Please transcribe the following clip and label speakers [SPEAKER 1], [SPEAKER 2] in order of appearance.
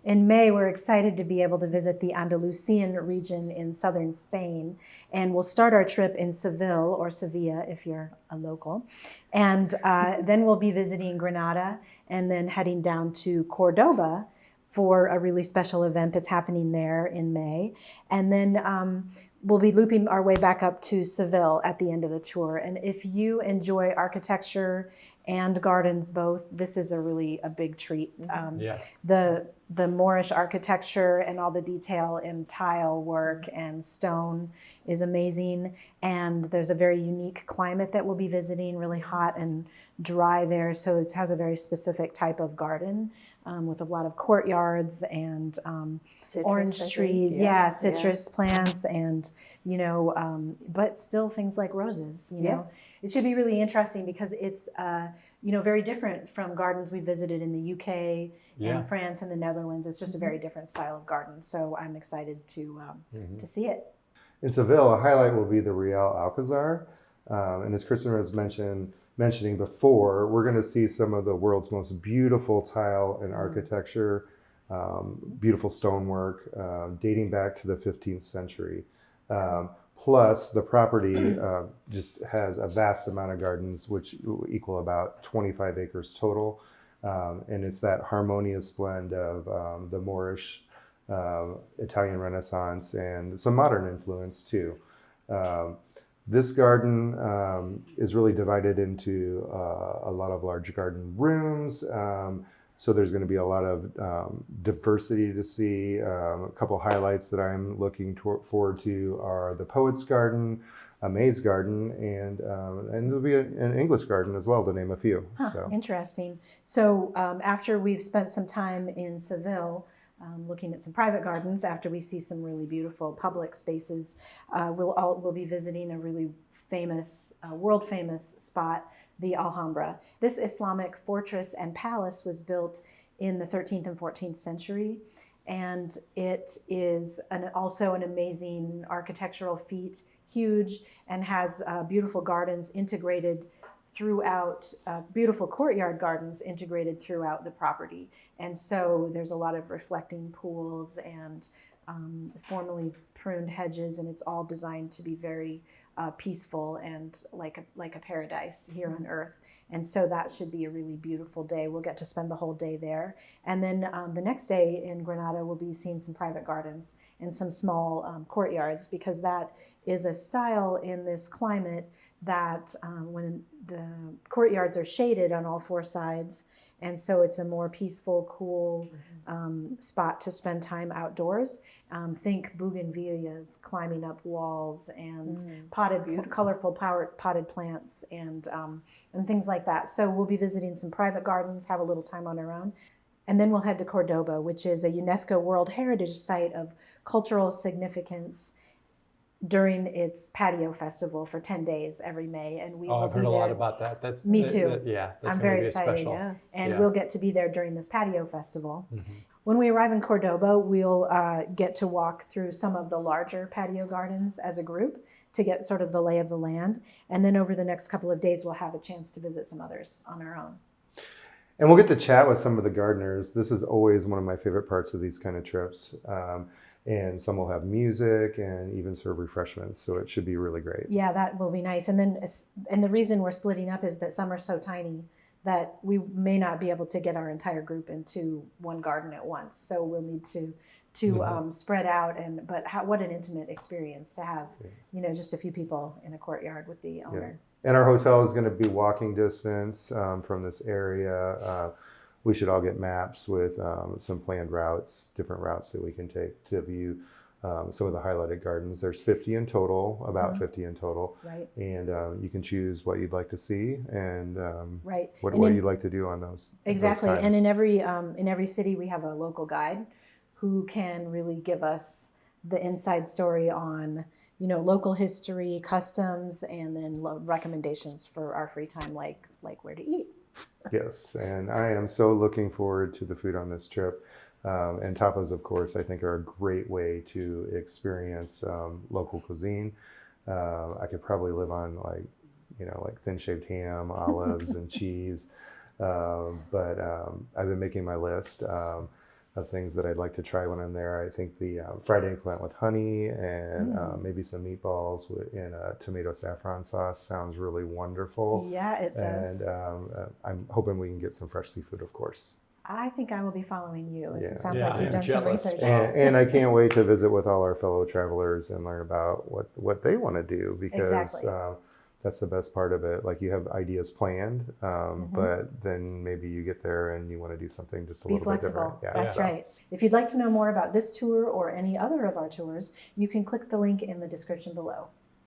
[SPEAKER 1] in May, we're excited to be able to visit the Andalusian region in southern Spain. And we'll start our trip in Seville, or Sevilla if you're a local. And then we'll be visiting Granada and then heading down to Cordoba for a really special event that's happening there in May. And then we'll be looping our way back up to Seville at the end of the tour. And if you enjoy architecture and gardens both, this is a big treat. The Moorish architecture and all the detail in tile work and stone is amazing. And there's a very unique climate that we'll be visiting, really hot and dry there. So it has a very specific type of garden with a lot of courtyards and
[SPEAKER 2] citrus,
[SPEAKER 1] orange trees, citrus plants, and but still things like roses. You know, it should be really interesting because it's very different from gardens we visited in the UK and France and the Netherlands. It's just a very different style of garden. So I'm excited to see it.
[SPEAKER 3] In Seville, a highlight will be the Real Alcazar, and as Kristin was mentioning before, we're going to see some of the world's most beautiful tile and architecture, beautiful stonework dating back to the 15th century. Plus, the property just has a vast amount of gardens, which equal about 25 acres total. And it's that harmonious blend of the Moorish, Italian Renaissance, and some modern influence too. This garden is really divided into a lot of large garden rooms. So there's going to be a lot of diversity to see. A couple highlights that I'm looking forward to are the Poet's Garden, a Maze Garden, and there'll be an English garden as well, to name a few. So.
[SPEAKER 1] Interesting. So after we've spent some time in Seville, looking at some private gardens, after we see some really beautiful public spaces, we'll be visiting a really famous, world famous spot, the Alhambra. This Islamic fortress and palace was built in the 13th and 14th century, and it is also an amazing architectural feat, huge, and has beautiful gardens integrated throughout, beautiful courtyard gardens integrated throughout the property. And so there's a lot of reflecting pools and formally pruned hedges, and it's all designed to be very peaceful and like a paradise here on earth. And so that should be a really beautiful day. We'll get to spend the whole day there. And then the next day in Granada, we'll be seeing some private gardens and some small courtyards, because that is a style in this climate that when the courtyards are shaded on all four sides, and so it's a more peaceful, cool spot to spend time outdoors. Think bougainvilleas climbing up walls and colorful potted plants and things like that. So we'll be visiting some private gardens, have a little time on our own. And then we'll head to Cordoba, which is a UNESCO World Heritage Site of cultural significance during its Patio Festival for 10 days every May. And we will
[SPEAKER 4] I've heard a lot about that.
[SPEAKER 1] Me too.
[SPEAKER 4] That's
[SPEAKER 1] I'm very excited. And we'll get to be there during this Patio Festival. When we arrive in Cordoba, we'll get to walk through some of the larger patio gardens as a group to get sort of the lay of the land. And then over the next couple of days, we'll have a chance to visit some others on our own.
[SPEAKER 3] And we'll get to chat with some of the gardeners. This is always one of my favorite parts of these kind of trips. And some will have music and even serve refreshments, so it should be really great.
[SPEAKER 1] Yeah, that will be nice. And the reason we're splitting up is that some are so tiny that we may not be able to get our entire group into one garden at once. So we'll need to spread out. But what an intimate experience to have, just a few people in a courtyard with the owner.
[SPEAKER 3] Yeah. And our hotel is going to be walking distance from this area. We should all get maps with some planned routes, different routes that we can take to view some of the highlighted gardens. There's 50 in total, about 50 in total.
[SPEAKER 1] Right.
[SPEAKER 3] And you can choose what you'd like to see and
[SPEAKER 1] right.
[SPEAKER 3] what you'd like to do on those.
[SPEAKER 1] Exactly.
[SPEAKER 3] Those
[SPEAKER 1] and in every city, we have a local guide who can really give us the inside story on, local history, customs, and then recommendations for our free time, like where to eat.
[SPEAKER 3] Yes, and I am so looking forward to the food on this trip. And tapas, of course, I think are a great way to experience local cuisine. I could probably live on like thin shaved ham, olives, and cheese. But I've been making my list. of things that I'd like to try when I'm there. I think the fried eggplant with honey and maybe some meatballs in a tomato saffron sauce sounds really wonderful.
[SPEAKER 1] Yeah, it does.
[SPEAKER 3] And I'm hoping we can get some fresh seafood, of course.
[SPEAKER 1] I think I will be following you.
[SPEAKER 3] Yeah.
[SPEAKER 1] It sounds
[SPEAKER 2] Yeah,
[SPEAKER 1] like you've
[SPEAKER 2] I'm
[SPEAKER 1] done
[SPEAKER 2] jealous.
[SPEAKER 1] some research.
[SPEAKER 3] And I can't wait to visit with all our fellow travelers and learn about what they want to do, because
[SPEAKER 1] Exactly.
[SPEAKER 3] that's the best part of it. Like, you have ideas planned, but then maybe you get there and you want to do something just a
[SPEAKER 1] Be
[SPEAKER 3] little bit different.
[SPEAKER 1] flexible.
[SPEAKER 3] Yeah.
[SPEAKER 1] That's
[SPEAKER 3] So,
[SPEAKER 1] right. If you'd like to know more about this tour or any other of our tours, you can click the link in the description below.